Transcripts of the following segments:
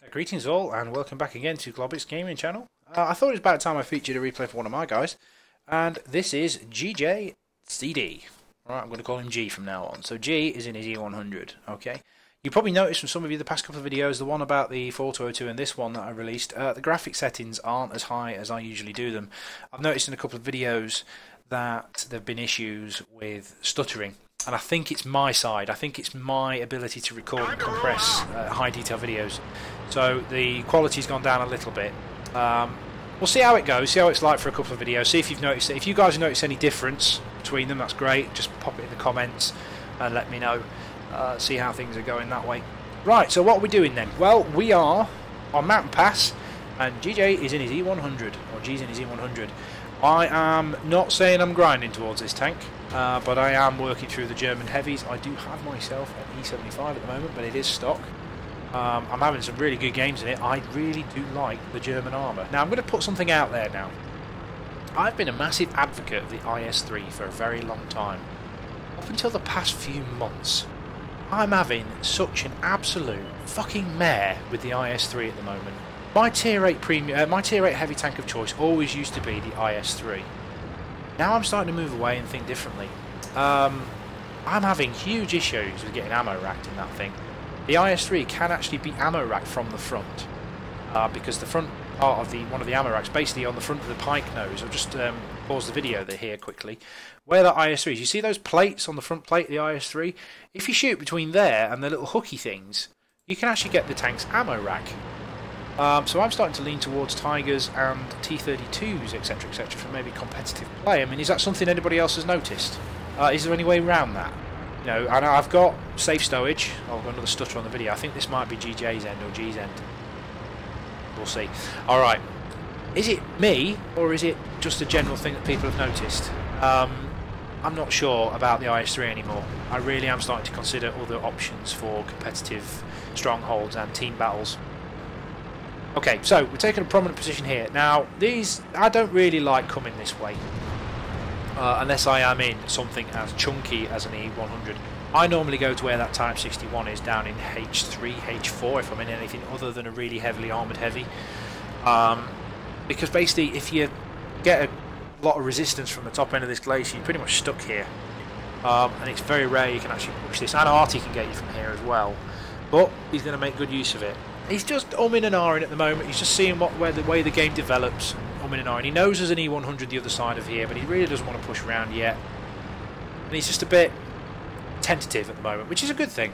Greetings all, and welcome back again to Globbits Gaming Channel. I thought it was about time I featured a replay for one of my guys, and this is GJCD. Alright, I'm going to call him G from now on. So G is in his E-100, okay? You probably noticed from some of you the past couple of videos, the one about the 4202 and this one that I released, the graphic settings aren't as high as I usually do them. I've noticed in a couple of videos that there have been issues with stuttering. And I think it's my side. I think it's my ability to record and compress high detail videos. So the quality's gone down a little bit. We'll see how it goes, see how it's like for a couple of videos, see if you've noticed it. If you guys have noticed any difference between them, that's great. Just pop it in the comments and let me know. See how things are going that way. Right, so what are we doing then? Well, we are on Mountain Pass, and GJ is in his E-100, or G's in his E-100. I am not saying I'm grinding towards this tank, but I am working through the German heavies. I do have myself an E75 at the moment, but it is stock. I'm having some really good games in it. I really do like the German armour. Now, I'm going to put something out there now. I've been a massive advocate of the IS-3 for a very long time. Up until the past few months, I'm having such an absolute fucking mare with the IS-3 at the moment. My tier 8 heavy tank of choice always used to be the IS-3. Now I'm starting to move away and think differently. I'm having huge issues with getting ammo racked in that thing. The IS-3 can actually be ammo racked from the front, because the front part of one of the ammo racks, basically on the front of the pike nose. I'll just pause the video here quickly. Where that IS-3 is, you see those plates on the front plate of the IS-3? If you shoot between there and the little hooky things, you can actually get the tank's ammo rack. So I'm starting to lean towards Tigers and T32s, etc, etc, for maybe competitive play. I mean, is that something anybody else has noticed? Is there any way around that? You know, and I've got safe stowage. I've got another stutter on the video. I think this might be GJ's end or G's end. We'll see. Alright. Is it me, or is it just a general thing that people have noticed? I'm not sure about the IS-3 anymore. I really am starting to consider other options for competitive strongholds and team battles. Okay, so we're taking a prominent position here. Now, I don't really like coming this way, unless I am in something as chunky as an E-100. I normally go to where that Type 61 is, down in H3, H4, if I'm in anything other than a really heavily armoured heavy. Because basically, if you get a lot of resistance from the top end of this glacier, you're pretty much stuck here. And it's very rare you can actually push this. And Artie can get you from here as well. But he's going to make good use of it. He's just umming and ahhing at the moment. He's just seeing the way the game develops. Umming and ahhing. He knows there's an E-100 the other side of here, but he really doesn't want to push around yet. And he's just a bit tentative at the moment, which is a good thing.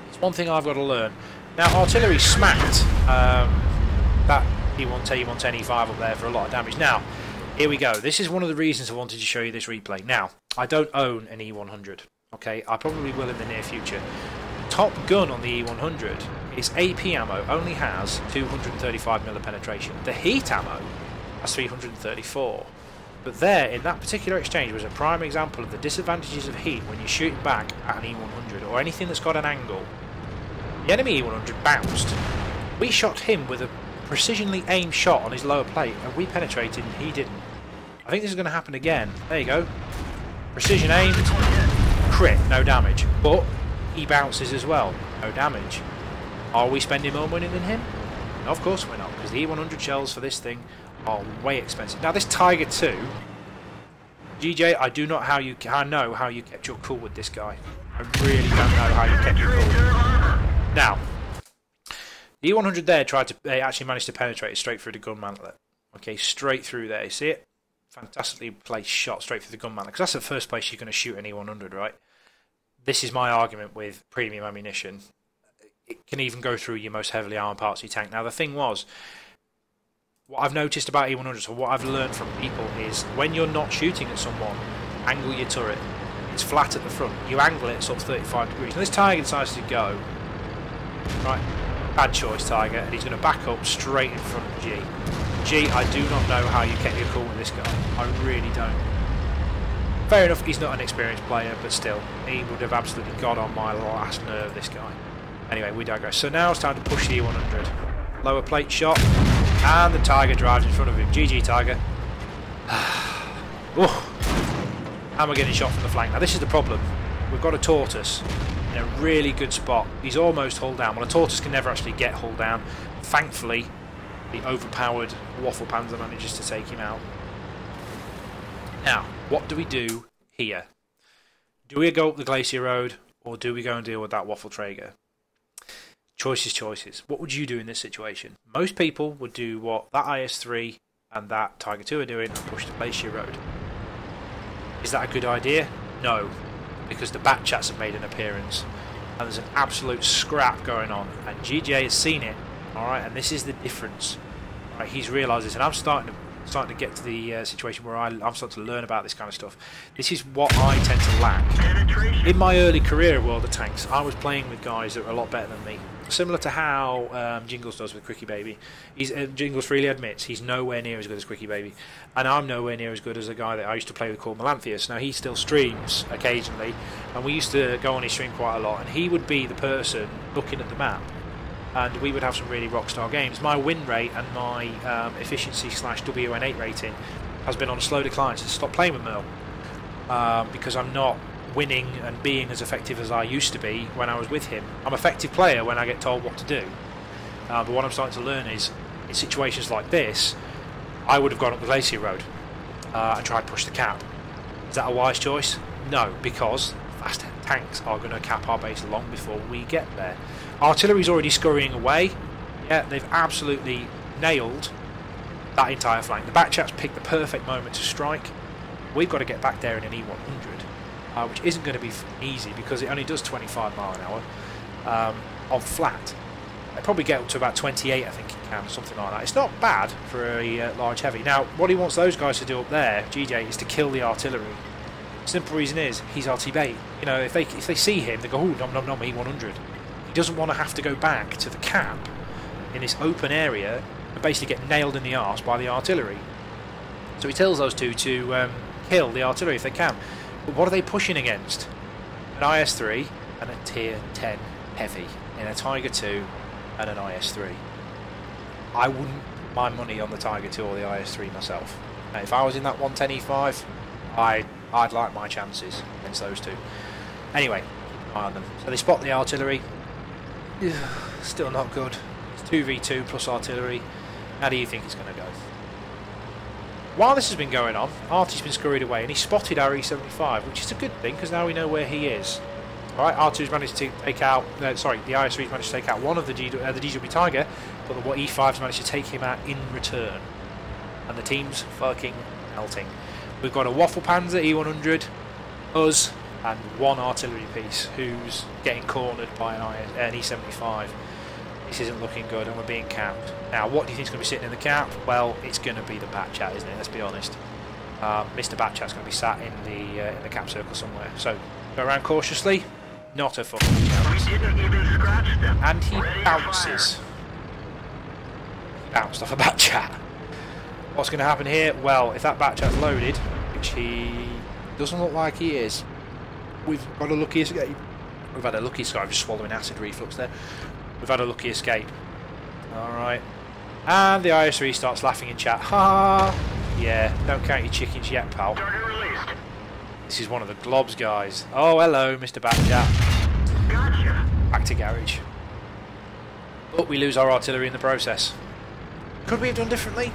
It's one thing I've got to learn. Now, artillery smacked that E110, E5 up there for a lot of damage. Now, here we go. This is one of the reasons I wanted to show you this replay. Now, I don't own an E-100. Okay, I probably will in the near future. Top gun on the E-100, its AP ammo only has 235mm penetration. The heat ammo has 334. But there, in that particular exchange, was a prime example of the disadvantages of heat when you're shooting back at an E-100 or anything that's got an angle. The enemy E-100 bounced. We shot him with a precisionally aimed shot on his lower plate, and we penetrated and he didn't. I think this is going to happen again. There you go. Precision aimed, crit, no damage. But he bounces as well, no damage. Are we spending more money than him? No, of course we're not, because the E-100 shells for this thing are way expensive. Now this Tiger 2, GJ, I do not know how you kept your cool with this guy. I really don't know how you kept your cool. Now, the E-100 there actually managed to penetrate straight through the gun mantlet. Okay, straight through there. You see it? Fantastically placed shot straight through the gun mantlet, because that's the first place you're going to shoot an E-100, right? This is my argument with premium ammunition. It can even go through your most heavily armoured parts of your tank. Now, the thing was, what I've noticed about E-100s, or what I've learned from people, is when you're not shooting at someone, angle your turret. It's flat at the front. You angle it at sort of 35 degrees. Now, this Tiger decides to go. Right, bad choice, Tiger. And he's going to back up straight in front of G. G, I do not know how you kept your cool with this guy. I really don't. Fair enough, he's not an experienced player, but still, he would have absolutely got on my last nerve, this guy. Anyway, we digress. So now it's time to push the E-100. Lower plate shot, and the Tiger drives in front of him. GG, Tiger. And we're getting shot from the flank. Now, this is the problem. We've got a tortoise. in a really good spot. He's almost hull down. Well, a tortoise can never actually get hull down. Thankfully, the overpowered Waffle Panzer manages to take him out. Now, what do we do here? Do we go up the Glacier Road, or do we go and deal with that Waffle Traeger? Choices. What would you do in this situation? Most people would do what that IS-3 and that Tiger II are doing and push the Glacier Road. Is that a good idea? No, because the Batchats have made an appearance and there's an absolute scrap going on, and GJ has seen it. Alright, and this is the difference. Right, he's realised this, and I'm starting to get to the situation where I'm starting to learn about this kind of stuff. This is what I tend to lack. In my early career of World of Tanks, I was playing with guys that were a lot better than me. Similar to how Jingles does with Quickie Baby. Jingles freely admits he's nowhere near as good as Quickie Baby. And I'm nowhere near as good as a guy that I used to play with called Melanthius. Now, he still streams occasionally, and we used to go on his stream quite a lot, and he would be the person looking at the map, and we would have some really rockstar games. My win rate and my efficiency / WN8 rating has been on a slow decline since I stopped playing with Merle, because I'm not winning and being as effective as I used to be when I was with him. I'm an effective player when I get told what to do, but what I'm starting to learn is, in situations like this, I would have gone up the Glacier Road and tried to push the cap. Is that a wise choice? No, because fast tanks are going to cap our base long before we get there. Artillery's already scurrying away. Yeah, they've absolutely nailed that entire flank. The Batchats picked the perfect moment to strike. We've got to get back there in an E-100, which isn't going to be easy because it only does 25 mile an hour on flat. They probably get up to about 28, I think it can, something like that. It's not bad for a large heavy. Now, what he wants those guys to do up there, GJ, is to kill the artillery. Simple reason is he's RT bait. You know, if they see him, they go, "Oh, nom nom nom, E-100." He doesn't want to have to go back to the cap in this open area and basically get nailed in the arse by the artillery. So he tells those two to kill the artillery if they can. But what are they pushing against? An IS-3 and a Tier 10 heavy in a Tiger II and an IS-3. I wouldn't put my money on the Tiger II or the IS-3 myself. Now, if I was in that 110 E5, I'd like my chances against those two. Anyway, keep an eye on them. So they spot the artillery. Still not good. It's 2v2 plus artillery. How do you think it's going to go? While this has been going on, Artie's been scurried away and he spotted our E75, which is a good thing because now we know where he is. Alright, R2's managed to take out, the IS3's managed to take out one of the DW Tiger, but the E5's managed to take him out in return. And the team's fucking melting. We've got a Waffle Panzer E-100, us, and one artillery piece who's getting cornered by an E75. This isn't looking good and we're being capped. Now, what do you think is going to be sitting in the cap? Well, it's going to be the Batchat, isn't it? Let's be honest. Mr. Batchat's going to be sat in the cap circle somewhere. So, go around cautiously. Not a fucking chance. And he bounces. He bounced off a Batchat. What's going to happen here? Well, if that Batchat's loaded, which he doesn't look like he is, we've got a lucky escape. We've had a lucky escape. I'm just swallowing acid reflux there. We've had a lucky escape. Alright. And the IS3 starts laughing in chat. Ha! Yeah, don't count your chickens yet, pal. This is one of the Globs guys. Oh, hello, Mr. Batchat. Gotcha. Back to garage. But we lose our artillery in the process. Could we have done differently?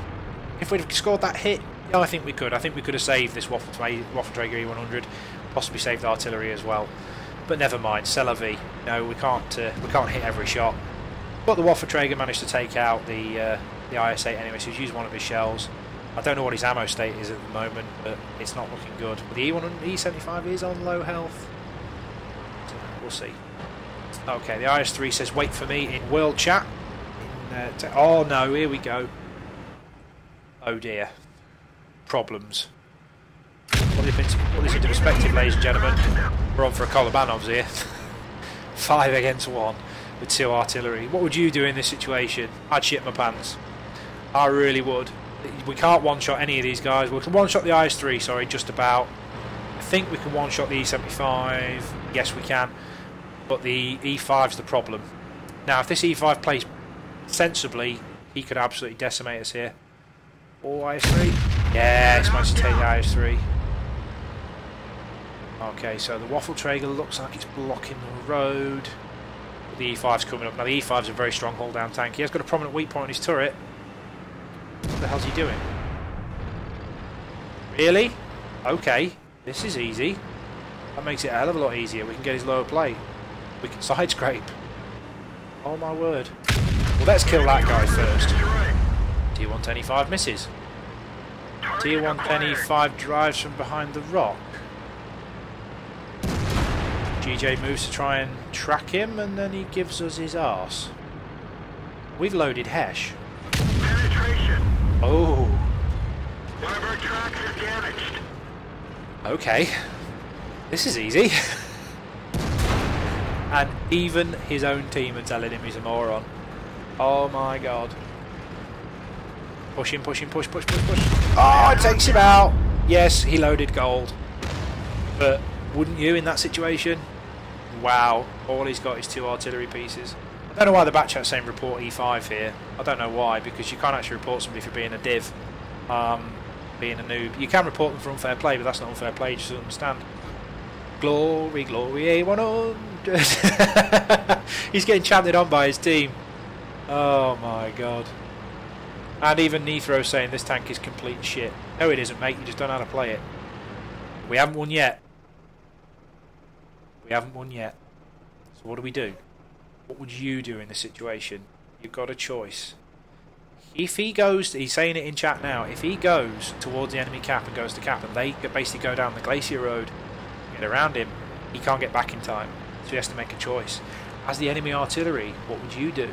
If we'd have scored that hit? Yeah, I think we could. I think we could have saved this Waffle Traeger E-100. Possibly saved artillery as well. But never mind, c'est la vie. No, we can't hit every shot. But the Waffle Traeger managed to take out the IS-8 anyway, so he's used one of his shells. I don't know what his ammo state is at the moment, but it's not looking good. But the E75 is on low health. So we'll see. Okay, the IS-3 says wait for me in world chat. Oh no, here we go. Oh dear. Problems. Put this into perspective, ladies and gentlemen. We're on for a Kolobanovs here. 5 against 1 with 2 artillery. What would you do in this situation? I'd shit my pants. I really would. We can't one-shot any of these guys. We can one-shot the IS-3, sorry, just about. I think we can one-shot the E75. Yes, we can. But the E5's the problem. Now, if this E5 plays sensibly, he could absolutely decimate us here. Or IS-3. Yes, managed to take the IS-3. Okay, so the waffle trigger looks like it's blocking the road. The E5's coming up. Now the E5's a very strong hull down tank. He has got a prominent weak point on his turret. What the hell's he doing? Really? Okay, this is easy. That makes it a hell of a lot easier. We can get his lower plate. We can side scrape. Oh my word. Well, let's kill that guy first. Tier 1 10E5 misses. Tier 1 10E5 drives from behind the rock. GJ moves to try and track him, and then he gives us his arse. We've loaded Hesh. Penetration. Oh. One of our tracks is damaged. Okay. This is easy. And even his own team are telling him he's a moron. Oh my god. Push him, push him, push, push, push, push. Oh, it takes him out. Yes, he loaded gold. But wouldn't you in that situation? Wow, all he's got is 2 artillery pieces. I don't know why the back chat's saying report E5 here. I don't know why, because you can't actually report somebody for being a div, being a noob. You can report them for unfair play, but that's not unfair play, you just don't understand. Glory, glory, E-100. He's getting chanted on by his team. Oh my god. And even Nithro's saying this tank is complete shit. No it isn't, mate, you just don't know how to play it. We haven't won yet. We haven't won yet. So what do we do? What would you do in this situation? You've got a choice. If he goes, he's saying it in chat now, if he goes towards the enemy cap and goes to cap and they basically go down the glacier road, get around him, he can't get back in time. So he has to make a choice. As the enemy artillery, what would you do?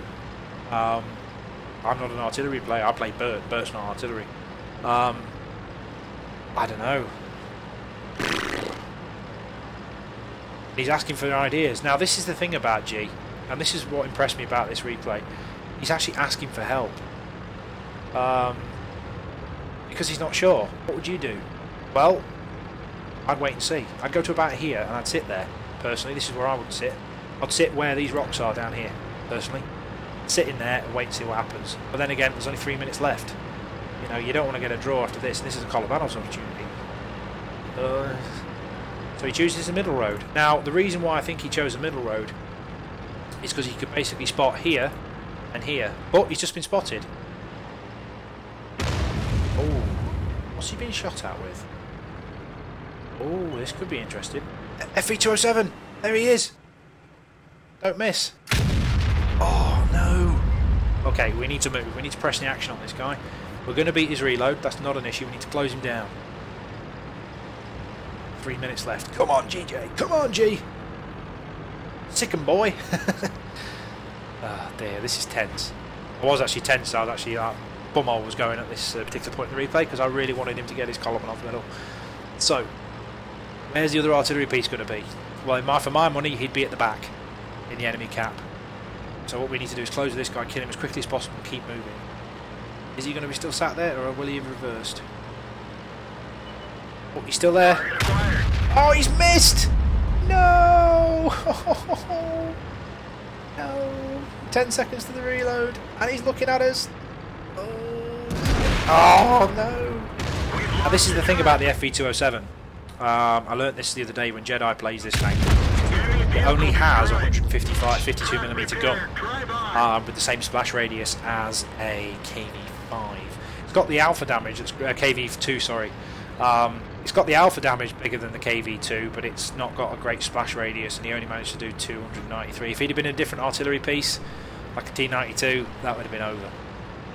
I'm not an artillery player, I play Bert. Bert's not artillery. I don't know. He's asking for ideas. Now this is the thing about G, and this is what impressed me about this replay. He's actually asking for help. Because he's not sure. What would you do? Well, I'd wait and see. I'd go to about here and I'd sit there. Personally, this is where I would sit. I'd sit where these rocks are down here, personally. Sit in there and wait and see what happens. But then again, there's only 3 minutes left. You know, you don't want to get a draw after this, and this is a Colorbanos opportunity. So he chooses the middle road. Now, the reason why I think he chose the middle road is because he could basically spot here and here. But he's just been spotted. Oh, what's he been shot at with? Oh, this could be interesting. FE207! There he is! Don't miss. Oh, no. Okay, we need to move. We need to press the action on this guy. We're going to beat his reload. That's not an issue. We need to close him down. 3 minutes left. Come on, GJ. Come on, G. Sick 'em, boy. Ah, dear. This is tense. I was actually tense. I was actually bumhole was going at this particular point in the replay because I really wanted him to get his Kolobranov medal. So, where's the other artillery piece going to be? Well, for my money, he'd be at the back in the enemy cap. So what we need to do is close this guy, kill him as quickly as possible, and keep moving. Is he going to be still sat there, or will he have reversed? Oh, he's still there. Oh, he's missed! No! No! 10 seconds to the reload, and he's looking at us. Oh no! Now, this is the thing about the FV207. I learnt this the other day when Jedi plays this tank. It only has a 52mm gun with the same splash radius as a KV5. It's got the alpha damage, it's KV2, sorry. It's got the alpha damage bigger than the KV2, but it's not got a great splash radius, and he only managed to do 293. If he'd have been a different artillery piece, like a T92, that would have been over.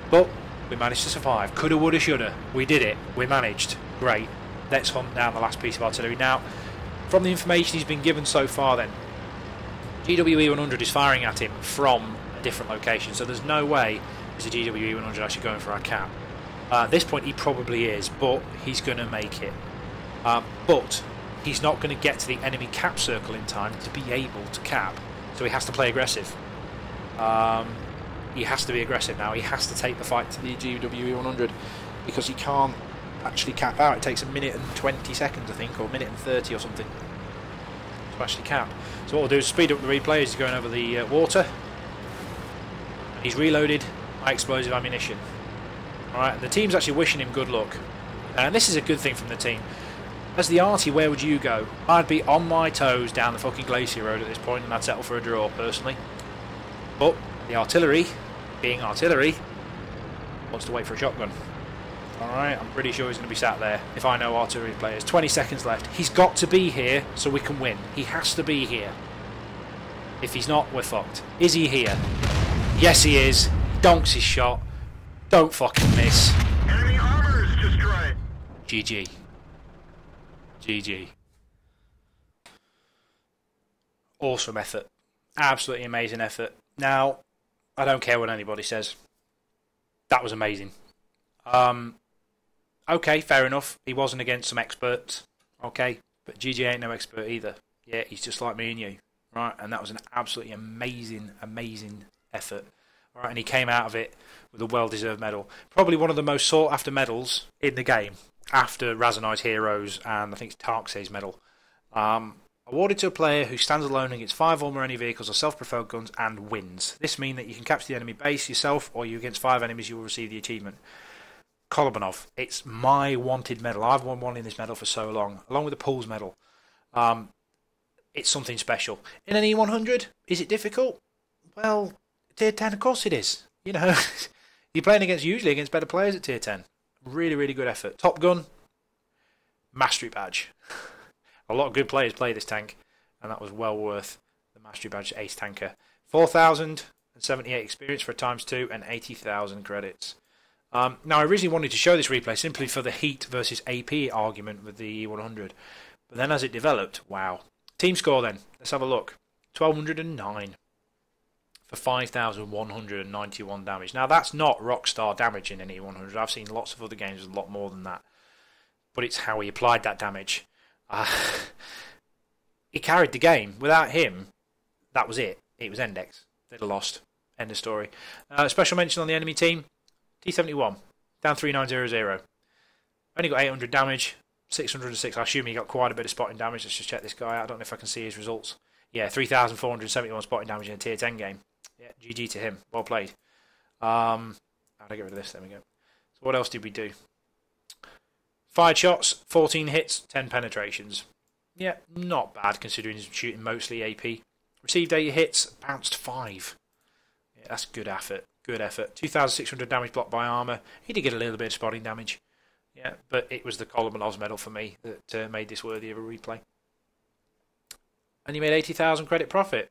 But we managed to survive. Coulda, woulda, shoulda. We did it. We managed. Great. Let's hunt down the last piece of artillery. Now, from the information he's been given so far then, GWE-100 is firing at him from a different location, so there's no way there's a GWE-100 actually going for our cap. At this point he probably is, but he's going to make it. But he's not going to get to the enemy cap circle in time to be able to cap, so he has to play aggressive. He has to be aggressive now. He has to take the fight to the GWE-100 because he can't actually cap out. It takes a minute and 20 seconds, I think, or a minute and 30 or something to actually cap. So what we'll do is speed up the replay as he's going over the water. He's reloaded high explosive ammunition. Alright, and the team's actually wishing him good luck. And this is a good thing from the team. As the arty, where would you go? I'd be on my toes down the fucking Glacier Road at this point, and I'd settle for a draw, personally. But the artillery, being artillery, wants to wait for a shotgun. Alright, I'm pretty sure he's going to be sat there, if I know artillery players. 20 seconds left. He's got to be here so we can win. He has to be here. If he's not, we're fucked. Is he here? Yes, he is. Donks his shot. Don't fucking miss. Enemy armor is destroyed. GG. GG. Awesome effort. Absolutely amazing effort. Now, I don't care what anybody says. That was amazing. Okay, fair enough. He wasn't against some experts. Okay, but GG ain't no expert either. Yeah, he's just like me and you. Right, and that was an absolutely amazing, amazing effort. All right, and he came out of it with a well-deserved medal. Probably one of the most sought-after medals in the game, after Razanai's Heroes and I think it's Tarx's medal. Awarded to a player who stands alone against 5 or more enemy vehicles or self-propelled guns and wins. This means that you can capture the enemy base yourself, or you against 5 enemies you will receive the achievement. Kolobanov, it's my wanted medal. I've wanting this medal for so long, along with the Pools medal. It's something special. In an E-100, is it difficult? Well, Tier 10, of course it is. You know, you're playing usually against better players at Tier 10. Really, really good effort. Top Gun, Mastery Badge. A lot of good players play this tank, and that was well worth the Mastery Badge Ace Tanker. 4,078 experience for a ×2 and 80,000 credits. Now, I originally wanted to show this replay simply for the heat versus AP argument with the E-100. But then as it developed, wow. Team score then. Let's have a look. 1,209 for 5,191 damage. Now, that's not rockstar damage in an E-100. I've seen lots of other games with a lot more than that. But it's how he applied that damage. He carried the game. Without him, that was it. It was Endex. They'd have lost. End of story. Special mention on the enemy team. T-71. Down 3900. Only got 800 damage. 606. I assume he got quite a bit of spotting damage. Let's just check this guy out. I don't know if I can see his results. Yeah, 3,471 spotting damage in a Tier 10 game. Yeah, GG to him. Well played. How do I get rid of this? There we go. So what else did we do? Fired shots, 14 hits, 10 penetrations. Yeah, not bad considering he's shooting mostly AP. Received 8 hits, bounced 5. Yeah, that's good effort. Good effort. 2,600 damage blocked by armour. He did get a little bit of spotting damage. Yeah, but it was the Kolobanov's medal for me that made this worthy of a replay. And he made 80,000 credit profit.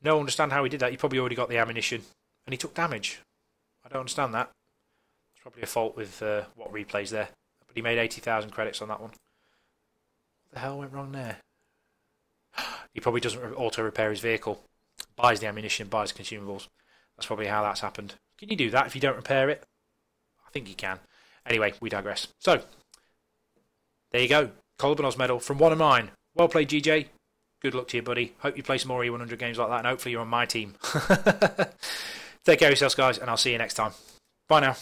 No understand how he did that. He probably already got the ammunition. And he took damage. I don't understand that. It's probably a fault with WoT Replays there. But he made 80,000 credits on that one. What the hell went wrong there? He probably doesn't auto-repair his vehicle. Buys the ammunition, buys consumables. That's probably how that's happened. Can you do that if you don't repair it? I think you can. Anyway, we digress. So, there you go. Kolobanov's medal from one of mine. Well played, GJ. Good luck to you, buddy. Hope you play some more E100 games like that, and hopefully you're on my team. Take care of yourselves, guys, and I'll see you next time. Bye now.